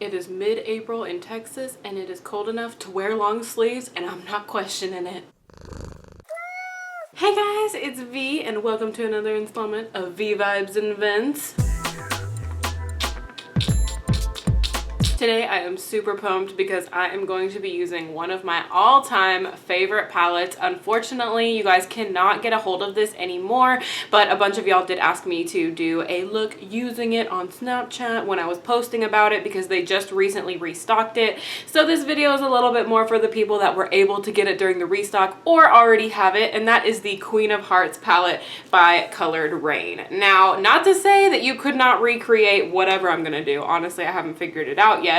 It is mid-April in Texas and it is cold enough to wear long sleeves and I'm not questioning it. Hey guys, it's V and welcome to another installment of V Vibes and Vents. Today I am super pumped because I am going to be using one of my all-time favorite palettes. Unfortunately, you guys cannot get a hold of this anymore, but a bunch of y'all did ask me to do a look using it on Snapchat when I was posting about it because they just recently restocked it. So this video is a little bit more for the people that were able to get it during the restock or already have it, and that is the Queen of Hearts palette by Colored Raine. Now, not to say that you could not recreate whatever I'm gonna do. Honestly, I haven't figured it out yet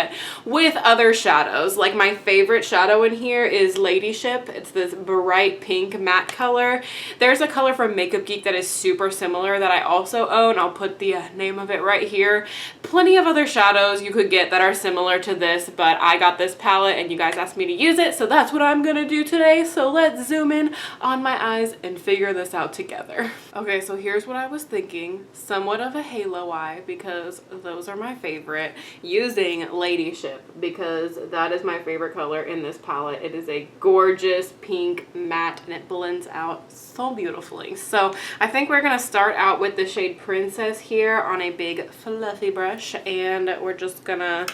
with other shadows. Like my favorite shadow in here is Ladyship. It's this bright pink matte color. There's a color from Makeup Geek that is super similar that I also own. I'll put the name of it right here. Plenty of other shadows you could get that are similar to this, but I got this palette and you guys asked me to use it, so that's what I'm gonna do today. So let's zoom in on my eyes and figure this out together. Okay, so here's what I was thinking. Somewhat of a halo eye because those are my favorite. Using Ladyship because that is my favorite color in this palette. It is a gorgeous pink matte and it blends out so beautifully. So I think we're gonna start out with the shade Princess here on a big fluffy brush, and we're just gonna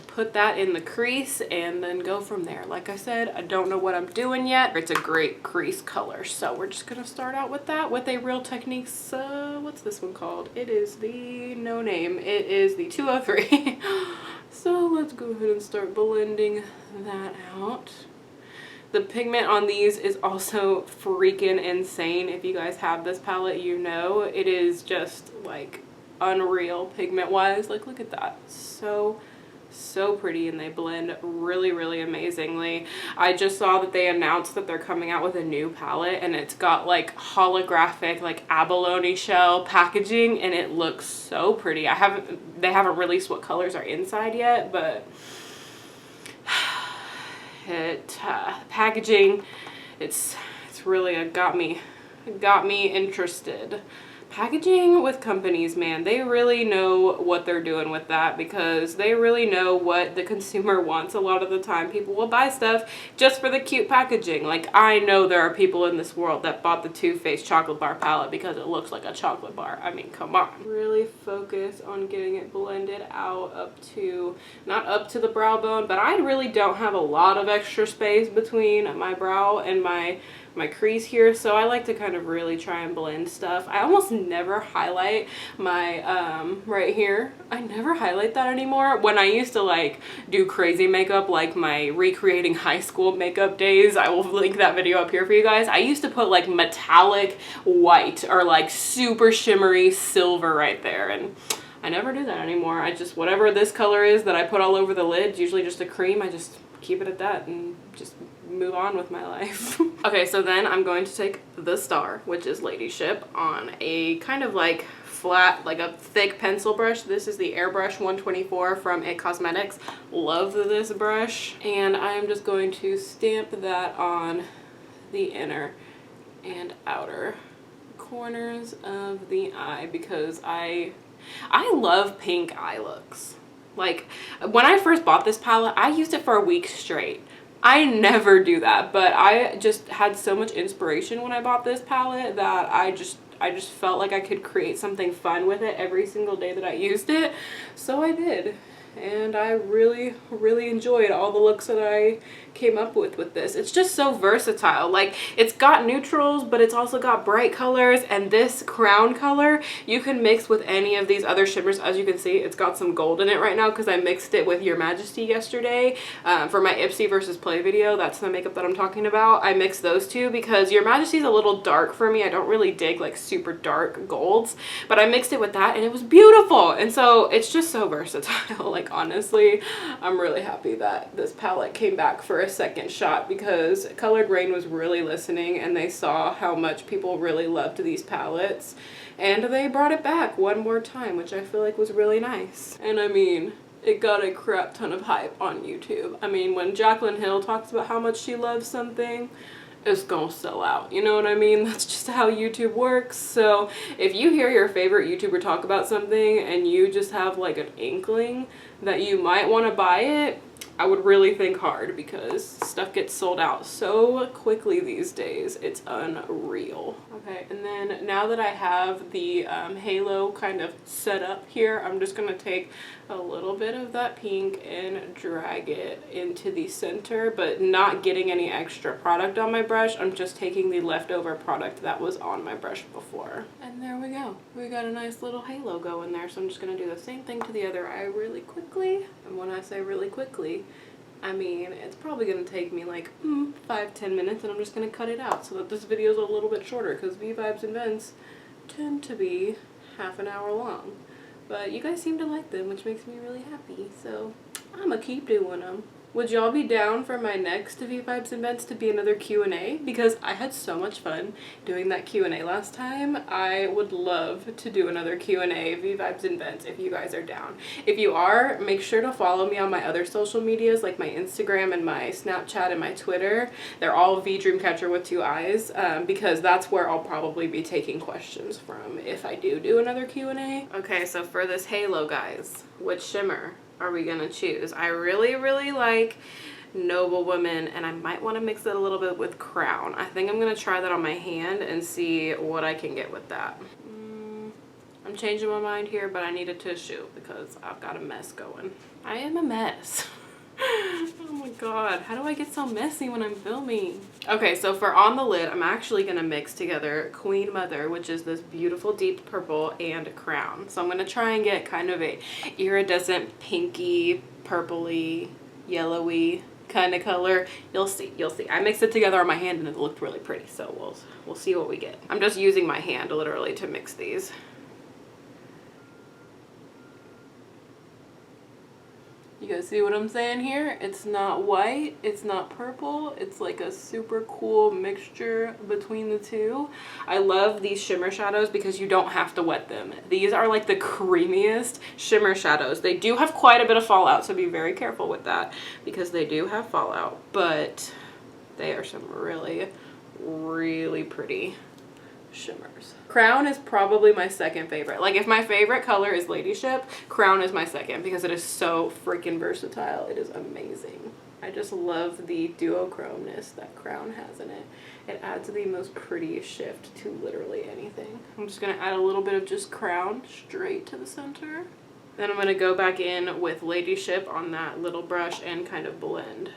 put that in the crease and then go from there. Like I said, I don't know what I'm doing yet. It's a great crease color, so we're just gonna start out with that with a Real Techniques, what's this one called? It is the no name. It is the 203. So let's go ahead and start blending that out. The pigment on these is also freaking insane. If you guys have this palette, you know it is just like unreal pigment wise. Like look at that. So pretty, and they blend really amazingly. I just saw that they announced that they're coming out with a new palette and it's got like holographic like abalone shell packaging and it looks so pretty. They haven't released what colors are inside yet, but packaging, it's really got me interested. Packaging with companies, man, they really know what they're doing with that because they really know what the consumer wants. A lot of the time people will buy stuff just for the cute packaging. Like I know there are people in this world that bought the Too Faced chocolate bar palette because it looks like a chocolate bar. I mean, come on. Really focus on getting it blended out up to, not up to the brow bone, but I really don't have a lot of extra space between my brow and my crease here, so I like to kind of really try and blend stuff. I almost never highlight my right here. I never highlight that anymore. When I used to like do crazy makeup, like my recreating high school makeup days, I will link that video up here for you guys. I used to put like metallic white or like super shimmery silver right there, and I never do that anymore. I just, whatever this color is that I put all over the lid, usually just a cream, I just keep it at that and just move on with my life. Okay, so then I'm going to take the star, which is Ladyship, on a kind of like flat, like a thick pencil brush. This is the Airbrush 124 from It Cosmetics. Love this brush. And I'm just going to stamp that on the inner and outer corners of the eye because I love pink eye looks. Like when I first bought this palette, I used it for a week straight. I never do that, but I just had so much inspiration when I bought this palette that I just felt like I could create something fun with it every single day that I used it. So I did. And I really enjoyed all the looks that I came up with this. It's just so versatile. Like it's got neutrals, but it's also got bright colors, and this crown color you can mix with any of these other shimmers. As you can see, it's got some gold in it right now because I mixed it with Your Majesty yesterday for my Ipsy versus Play video. That's the makeup that I'm talking about. I mixed those two because Your Majesty's a little dark for me. I don't really dig like super dark golds, but I mixed it with that and it was beautiful. And so it's just so versatile. Like honestly, I'm really happy that this palette came back for a second shot because Colored Raine was really listening and they saw how much people really loved these palettes and they brought it back one more time, which I feel like was really nice. And I mean, it got a crap ton of hype on YouTube. I mean, when Jaclyn Hill talks about how much she loves something, it's gonna sell out. You know what I mean? That's just how YouTube works. So if you hear your favorite YouTuber talk about something and you just have like an inkling that you might want to buy it, I would really think hard, because stuff gets sold out so quickly these days. It's unreal. Okay, and then now that I have the halo kind of set up here, I'm just gonna take a little bit of that pink and drag it into the center, but not getting any extra product on my brush. I'm just taking the leftover product that was on my brush before. And there we go. We got a nice little halo going there. So I'm just gonna do the same thing to the other eye really quickly. And when I say really quickly, I mean, it's probably going to take me like 5-10 minutes, and I'm just going to cut it out so that this video is a little bit shorter, because V-Vibes and Vents tend to be half an hour long. But you guys seem to like them, which makes me really happy, so I'm going to keep doing them. Would y'all be down for my next V-Vibes and Vents to be another Q&A? Because I had so much fun doing that Q&A last time. I would love to do another Q&A, V-Vibes and Vents, if you guys are down. If you are, make sure to follow me on my other social medias, like my Instagram and my Snapchat and my Twitter. They're all Viidreamcatcher with 2 eyes, because that's where I'll probably be taking questions from if I do another Q&A. Okay, so for this halo, guys, which shimmer are we gonna choose? I really like Noble Woman, and I might want to mix it a little bit with Crown. I think I'm gonna try that on my hand and see what I can get with that. I'm changing my mind here, but I need a tissue because I've got a mess going. I am a mess. Oh my god, how do I get so messy when I'm filming? Okay, so for on the lid, I'm actually gonna mix together Queen Mother, which is this beautiful deep purple, and Crown. So I'm gonna try and get kind of a iridescent pinky, purpley, yellowy kind of color. You'll see. I mixed it together on my hand and it looked really pretty, so we'll see what we get. I'm just using my hand literally to mix these. You guys see what I'm saying here? It's not white, it's not purple, it's like a super cool mixture between the two. I love these shimmer shadows because you don't have to wet them. These are like the creamiest shimmer shadows. They do have quite a bit of fallout, so be very careful with that because they do have fallout, but they are some really pretty shimmers. Crown is probably my second favorite. Like, if my favorite color is Ladyship, Crown is my second because it is so freaking versatile. It is amazing. I just love the duochromeness that Crown has in it. It adds the most pretty shift to literally anything. I'm just gonna add a little bit of just Crown straight to the center. Then I'm gonna go back in with Ladyship on that little brush and kind of blend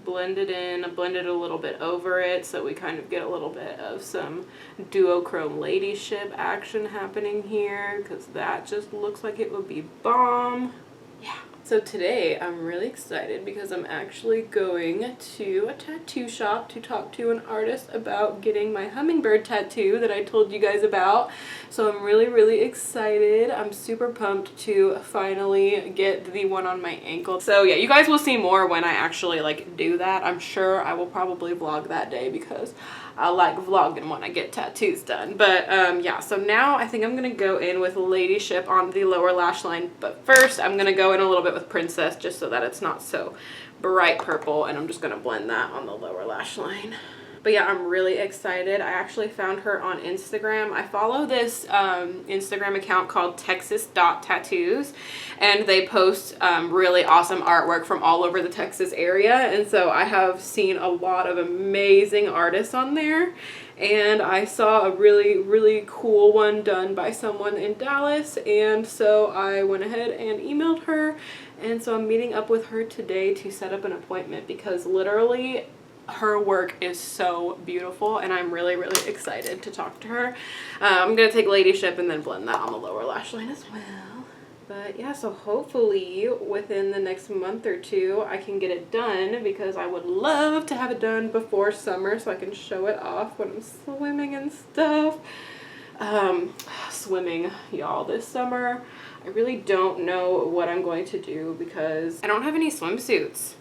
it in, blend it a little bit over it so we kind of get a little bit of some duochrome Ladyship action happening here, because that just looks like it would be bomb. Yeah. So today I'm really excited because I'm actually going to a tattoo shop to talk to an artist about getting my hummingbird tattoo that I told you guys about. So I'm really excited. I'm super pumped to finally get the one on my ankle. So yeah, you guys will see more when I actually like do that. I'm sure I will probably vlog that day because I like vlogging when I get tattoos done. But yeah, so now I think I'm gonna go in with Ladyship on the lower lash line, but first I'm gonna go in a little bit with Princess just so that it's not so bright purple, and I'm just gonna blend that on the lower lash line. But yeah, I'm really excited. I actually found her on Instagram. I follow this Instagram account called Texas.tattoos, and they post really awesome artwork from all over the Texas area. And so I have seen a lot of amazing artists on there. And I saw a really cool one done by someone in Dallas. And so I went ahead and emailed her. And so I'm meeting up with her today to set up an appointment because literally her work is so beautiful, and I'm really excited to talk to her. I'm gonna take Ladyship and then blend that on the lower lash line as well. But yeah, so hopefully within the next month or two I can get it done, because I would love to have it done before summer so I can show it off when I'm swimming and stuff. Swimming, y'all, this summer I really don't know what I'm going to do because I don't have any swimsuits.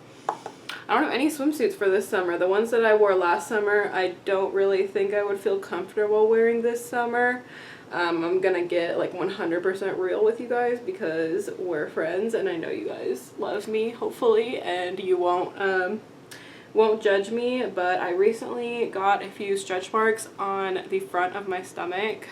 I don't have any swimsuits for this summer. The ones that I wore last summer, I don't really think I would feel comfortable wearing this summer. I'm gonna get like 100% real with you guys because we're friends and I know you guys love me, hopefully, and you won't won't judge me, but I recently got a few stretch marks on the front of my stomach.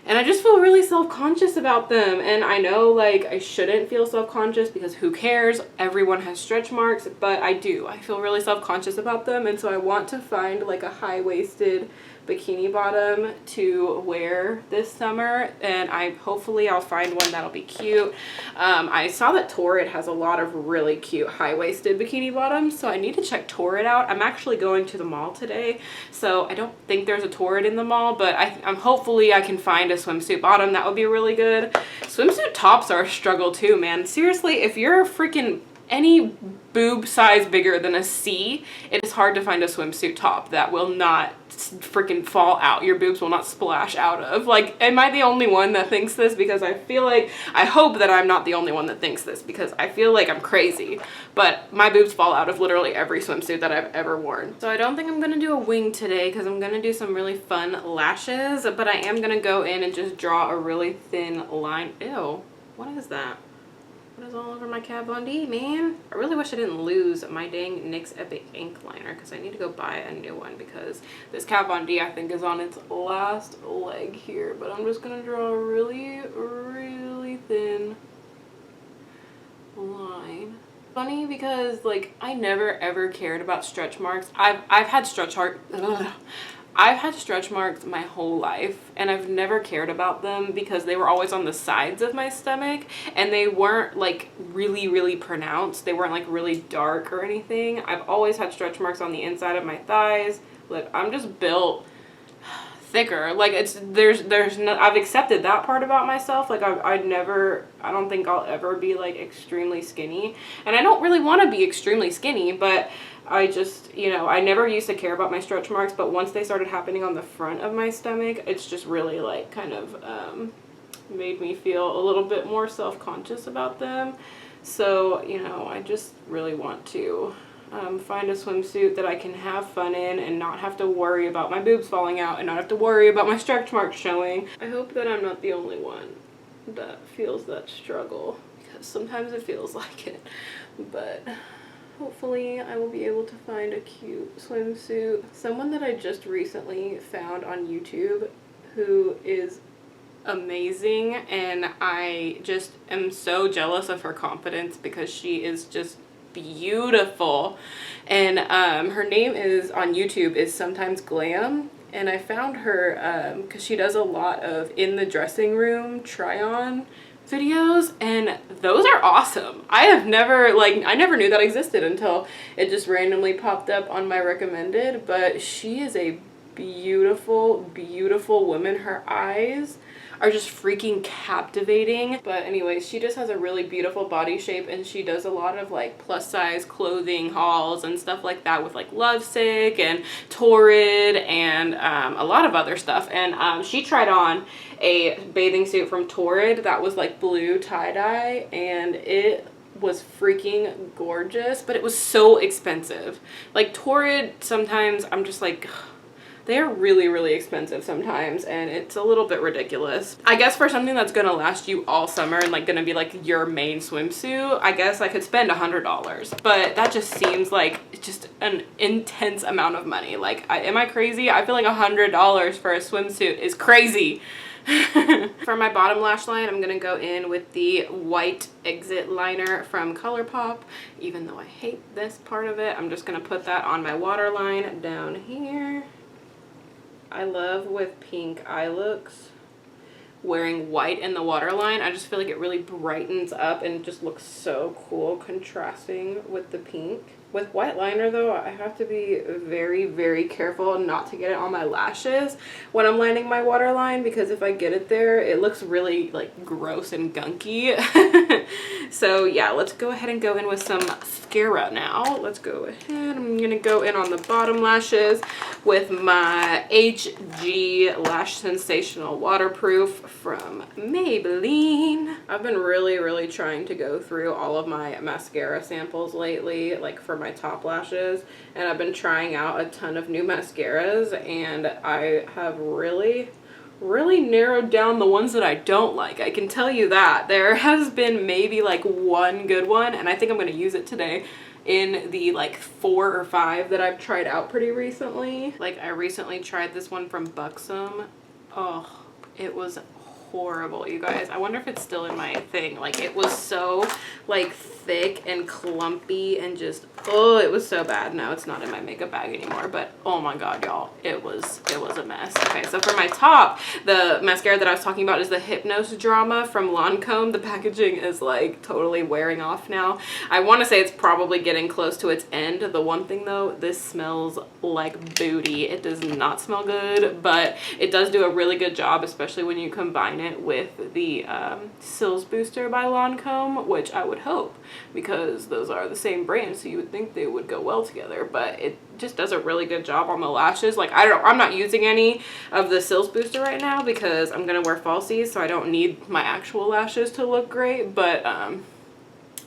And I just feel really self-conscious about them. And I know, like, I shouldn't feel self-conscious because who cares? Everyone has stretch marks, but I do. I feel really self-conscious about them. And so I want to find, like, a high-waisted bikini bottom to wear this summer, and hopefully I'll find one that'll be cute. I saw that Torrid has a lot of really cute high-waisted bikini bottoms, so I need to check Torrid out. I'm actually going to the mall today, so I don't think there's a Torrid in the mall, but I'm hopefully I can find a swimsuit bottom that would be really good. Swimsuit tops are a struggle too, man. Seriously, if you're freaking any boob size bigger than a C, it is hard to find a swimsuit top that will not freaking fall out. Your boobs will not splash out of. Like, am I the only one that thinks this? Because I feel like, I hope that I'm not the only one that thinks this, because I feel like I'm crazy, but my boobs fall out of literally every swimsuit that I've ever worn. So I don't think I'm gonna do a wing today because I'm gonna do some really fun lashes, but I am gonna go in and just draw a really thin line. Ew, what is that? What is all over my Kat Von D, man? I really wish I didn't lose my dang NYX Epic ink liner because I need to go buy a new one because this Kat Von D I think is on its last leg here. But I'm just gonna draw a really, really thin line. Funny because, like, I never ever cared about stretch marks. I've had stretch marks my whole life, and I've never cared about them because they were always on the sides of my stomach, and they weren't like really pronounced. They weren't like really dark or anything. I've always had stretch marks on the inside of my thighs. Look, I'm just built thicker. Like, there's no, I've accepted that part about myself. Like, I don't think I'll ever be like extremely skinny, and I don't really want to be extremely skinny, but I just, you know, I never used to care about my stretch marks, but once they started happening on the front of my stomach, it's just really like kind of made me feel a little bit more self-conscious about them. So, you know, I just really want to find a swimsuit that I can have fun in and not have to worry about my boobs falling out and not have to worry about my stretch marks showing. I hope that I'm not the only one that feels that struggle, because sometimes it feels like it, but hopefully I will be able to find a cute swimsuit. Someone that I just recently found on YouTube who is amazing, and I just am so jealous of her confidence because she is just beautiful. And her name is on YouTube is Sometimes Glam, and I found her because she does a lot of in the dressing room try on videos, and those are awesome. I never knew that existed until it just randomly popped up on my recommended. But she is a beautiful woman. Her eyes are just freaking captivating. But anyways, she just has a really beautiful body shape, and she does a lot of like plus size clothing hauls and stuff like that with like Lovesick and Torrid and a lot of other stuff. And she tried on a bathing suit from Torrid that was like blue tie-dye, and it was freaking gorgeous, but it was so expensive. Like, Torrid, sometimes I'm just like, they're really expensive sometimes, and it's a little bit ridiculous. I guess for something that's gonna last you all summer and like gonna be like your main swimsuit, I guess I could spend $100, but that just seems like just an intense amount of money. Like, am I crazy? I feel like $100 for a swimsuit is crazy. For my bottom lash line, I'm gonna go in with the white exit liner from ColourPop. Even though I hate this part of it, I'm just gonna put that on my waterline down here. I love with pink eye looks wearing white in the waterline. I just feel like it really brightens up and just looks so cool contrasting with the pink. With white liner though, I have to be very careful not to get it on my lashes when I'm lining my waterline, because if I get it there, it looks really like gross and gunky. So yeah, let's go ahead and go in with some mascara now. Let's go ahead. I'm gonna go in on the bottom lashes with my HG Lash Sensational Waterproof from Maybelline. I've been really trying to go through all of my mascara samples lately, like for my top lashes, and I've been trying out a ton of new mascaras, and I have really really narrowed down the ones that I don't like. I can tell you that. There has been maybe like one good one, and I think I'm going to use it today in the like 4 or 5 that I've tried out pretty recently. Like I recently tried this one from Buxom. Oh, it was horrible, you guys. I wonder if it's still in my thing. Like it was so like thick and clumpy and just, oh, it was so bad. No, it's not in my makeup bag anymore, but oh my god, y'all, it was a mess. Okay, so for my top, the mascara that I was talking about is the Hypnose Drama from Lancome. The packaging is like totally wearing off now. I want to say it's probably getting close to its end. The one thing though, this smells like booty. It does not smell good, but it does do a really good job, especially when you combine it with the Sills Booster by Lancome, which I would hope, because those are the same brand, so you would think they would go well together, but it just does a really good job on the lashes. Like I'm not using any of the Sills Booster right now because I'm gonna wear falsies, so I don't need my actual lashes to look great, but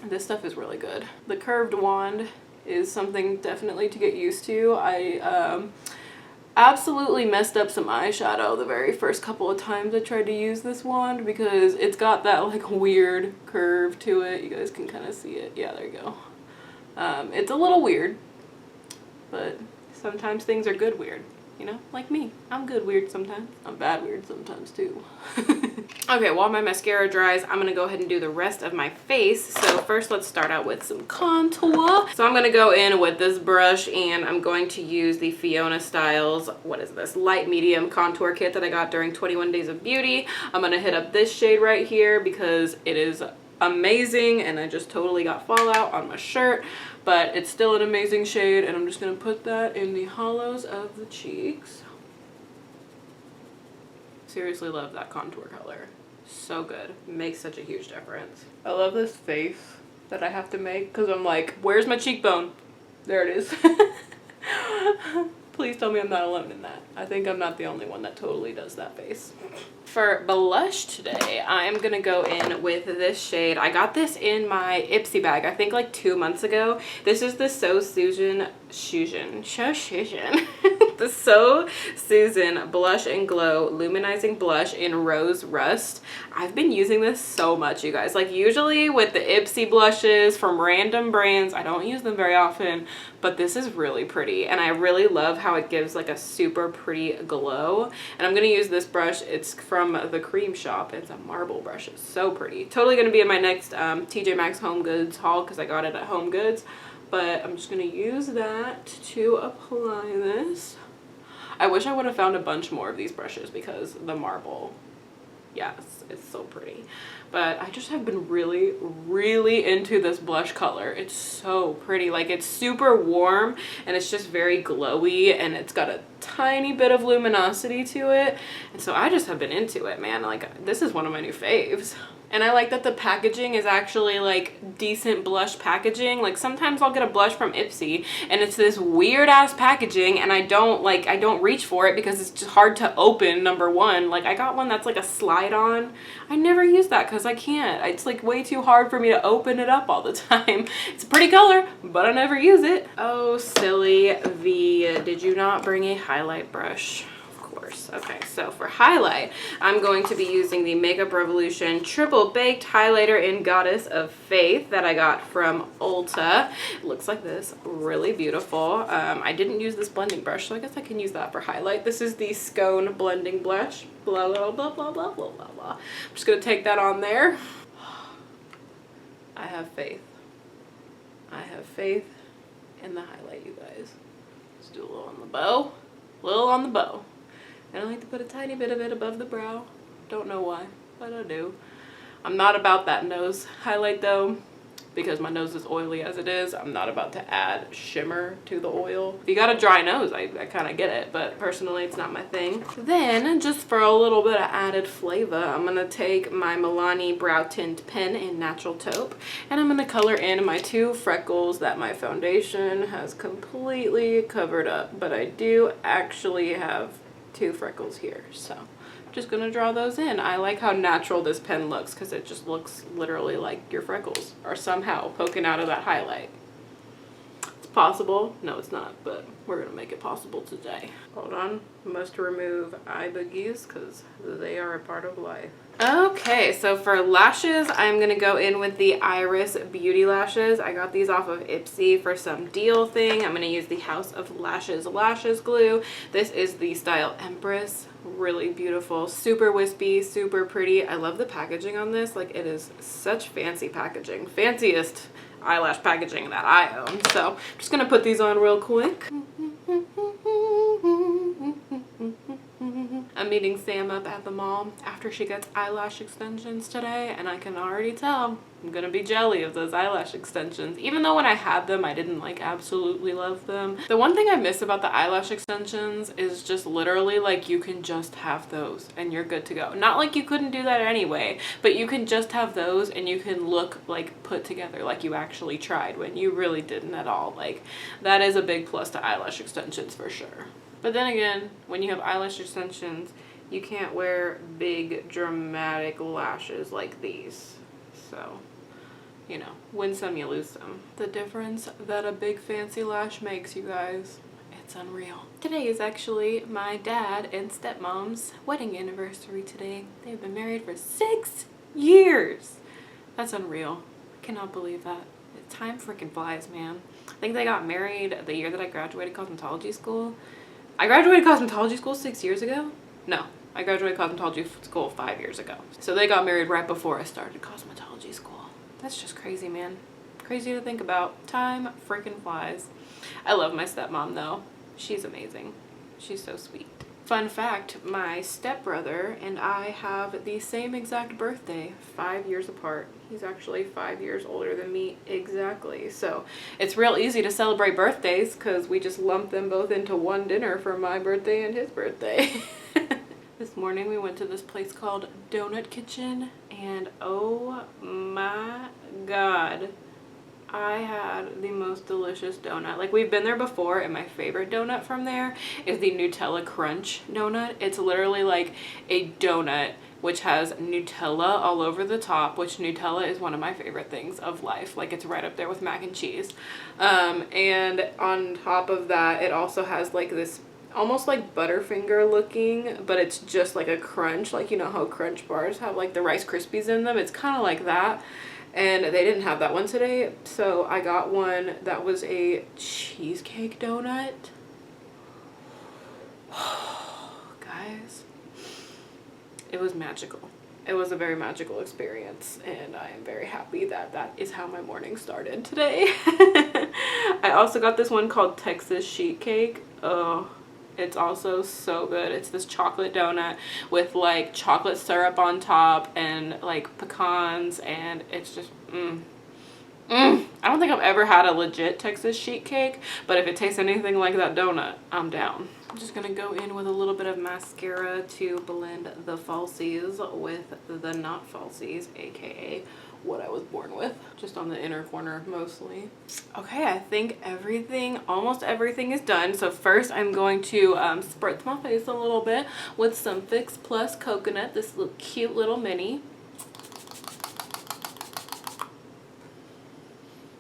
this stuff is really good. The curved wand is something definitely to get used to. I absolutely messed up some eyeshadow the very first couple of times I tried to use this wand because it's got that like weird curve to it. You guys can kind of see it. Yeah, there you go. It's a little weird, but sometimes things are good weird, you know, like me. I'm good weird sometimes. I'm bad weird sometimes too. Okay, while my mascara dries, I'm gonna go ahead and do the rest of my face. So first, let's start out with some contour. So I'm gonna go in with this brush and I'm going to use the Fiona Stiles, what is this, light medium contour kit that I got during 21 Days of Beauty. I'm gonna hit up this shade right here because it is amazing and I just totally got fallout on my shirt, but it's still an amazing shade, and I'm just gonna put that in the hollows of the cheeks. Seriously love that contour color. So good. Makes such a huge difference. I love this face that I have to make because I'm like, where's my cheekbone? There it is. Please tell me I'm not alone in that. I think I'm not the only one that totally does that face. For blush today, I'm gonna go in with this shade. I got this in my Ipsy bag, I think like 2 months ago. This is the So Susan the So Susan Blush and Glow Luminizing Blush in Rose Rust. I've been using this so much, you guys. Like usually with the Ipsy blushes from random brands, I don't use them very often, but this is really pretty and I really love how it gives like a super pretty glow. And I'm gonna use this brush. It's from the Creme shop. It's a marble brush. It's so pretty. Totally gonna be in my next TJ Maxx Home Goods haul because I got it at Home Goods. But I'm just gonna use that to apply this. I wish I would have found a bunch more of these brushes because the marble, yes, it's so pretty. But I just have been really, really into this blush color. It's so pretty. Like it's super warm and it's just very glowy and it's got a tiny bit of luminosity to it. And so I just have been into it, man. Like this is one of my new faves. And I like that the packaging is actually like decent blush packaging. Like sometimes I'll get a blush from Ipsy and it's this weird ass packaging and I don't reach for it because it's just hard to open, number one. Like I got one that's like a slide on. I never use that because I can't. It's like way too hard for me to open it up all the time. It's a pretty color, but I never use it. Oh, silly V, did you not bring a highlight brush? Okay, so for highlight, I'm going to be using the Makeup Revolution Triple Baked Highlighter in Goddess of Faith that I got from Ulta. It looks like this, really beautiful. I didn't use this blending brush, so I guess I can use that for highlight. This is the Skone blending blush, blah, blah, blah, blah, blah, blah, blah, blah. I'm just gonna take that on there. I have faith. I have faith in the highlight, you guys. Let's do a little on the bow, a little on the bow. I like to put a tiny bit of it above the brow. Don't know why, but I do. I'm not about that nose highlight though, because my nose is oily as it is. I'm not about to add shimmer to the oil. If you got a dry nose, I kind of get it, but personally it's not my thing. Then, just for a little bit of added flavor, I'm gonna take my Milani Brow Tint Pen in Natural Taupe, and I'm gonna color in my 2 freckles that my foundation has completely covered up, but I do actually have 2 freckles here, so I'm just gonna draw those in. I like how natural this pen looks because it just looks literally like your freckles are somehow poking out of that highlight. It's possible. No, it's not, but we're gonna make it possible today. Hold on, must remove eye boogies because they are a part of life. Okay, so for lashes, I'm gonna go in with the Iris Beauty lashes. I got these off of Ipsy for some deal thing. I'm gonna use the House of Lashes lashes glue. This is the style Empress. Really beautiful, super wispy, super pretty. I love the packaging on this. Like, it is such fancy packaging. Fanciest eyelash packaging that I own. So I'm just gonna put these on real quick. I'm meeting Sam up at the mall after she gets eyelash extensions today, and I can already tell I'm gonna be jelly of those eyelash extensions. Even though when I had them, I didn't like absolutely love them. The one thing I miss about the eyelash extensions is just literally like you can just have those and you're good to go. Not like you couldn't do that anyway, but you can just have those and you can look like put together like you actually tried when you really didn't at all. Like, that is a big plus to eyelash extensions for sure. But then again, when you have eyelash extensions, you can't wear big dramatic lashes like these. So, you know, win some, you lose some. The difference that a big fancy lash makes, you guys, it's unreal. Today is actually my dad and stepmom's wedding anniversary today. They've been married for 6 years. That's unreal. I cannot believe that. Time freaking flies, man. I think they got married the year that I graduated cosmetology school. I graduated cosmetology school 6 years ago? No, I graduated cosmetology school 5 years ago. So they got married right before I started cosmetology school. That's just crazy, man. Crazy to think about. Time freaking flies. I love my stepmom though. She's amazing. She's so sweet. Fun fact, my stepbrother and I have the same exact birthday, 5 years apart. He's actually 5 years older than me exactly. So it's real easy to celebrate birthdays because we just lump them both into one dinner for my birthday and his birthday. This morning we went to this place called Donut Kitchen, and oh my god, I had the most delicious donut. Like, we've been there before, and my favorite donut from there is the Nutella Crunch donut. It's literally like a donut which has Nutella all over the top, which Nutella is one of my favorite things of life. Like, it's right up there with mac and cheese. And on top of that, it also has like this almost like Butterfinger looking, but it's just like a crunch. Like, you know how Crunch bars have like the Rice Krispies in them? It's kind of like that. And they didn't have that one today, so I got one that was a cheesecake donut. Guys, it was magical. It was a very magical experience, and I am very happy that that is how my morning started today. I also got this one called Texas Sheet Cake. Oh, it's also so good. It's this chocolate donut with like chocolate syrup on top and like pecans, and it's just I don't think I've ever had a legit Texas sheet cake, but if it tastes anything like that donut, I'm down. I'm just gonna go in with a little bit of mascara to blend the falsies with the not falsies, aka what I was born with, just on the inner corner mostly. Okay, I think almost everything is done. So first I'm going to spritz my face a little bit with some Fix Plus Coconut, this cute little mini.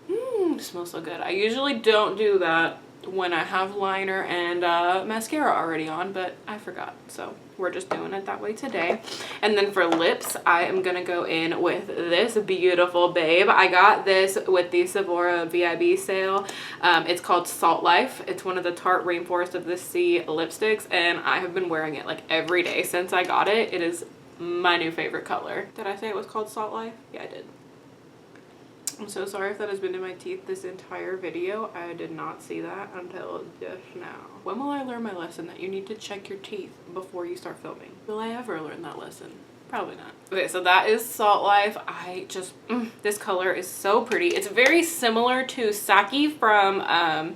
It smells so good. I usually don't do that when I have liner and mascara already on, but I forgot, so we're just doing it that way today. And then for lips, I am gonna go in with this beautiful babe. I got this with the Sephora VIB sale. It's called Salt Life. It's one of the Tarte Rainforest of the Sea lipsticks, and I have been wearing it like every day since I got it. It is my new favorite color. Did I say it was called Salt Life? Yeah, I did. I'm so sorry if that has been in my teeth this entire video. I did not see that until just now. When will I learn my lesson that you need to check your teeth before you start filming? Will I ever learn that lesson? Probably not. Okay, so that is Salt Life. I just, this color is so pretty. It's very similar to Saki from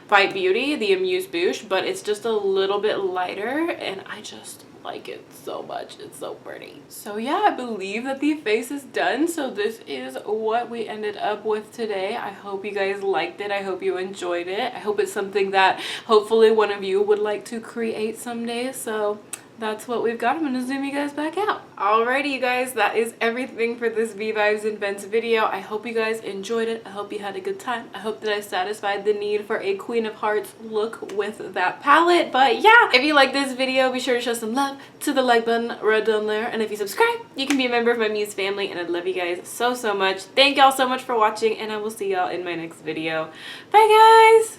Fight Beauty, the Amuse Bouche, but it's just a little bit lighter, and I just like it so much. It's so pretty. So yeah, I believe that the face is done. So this is what we ended up with today. I hope you guys liked it. I hope you enjoyed it. I hope it's something that hopefully one of you would like to create someday. So that's what we've got. I'm gonna zoom you guys back out. Alrighty, you guys, that is everything for this V Vibes and Vents video. I hope you guys enjoyed it. I hope you had a good time. I hope that I satisfied the need for a Queen of Hearts look with that palette. But yeah, if you like this video, be sure to show some love to the like button right down there. And if you subscribe, you can be a member of my Muse family, and I love you guys so much. Thank y'all so much for watching, and I will see y'all in my next video. Bye, guys!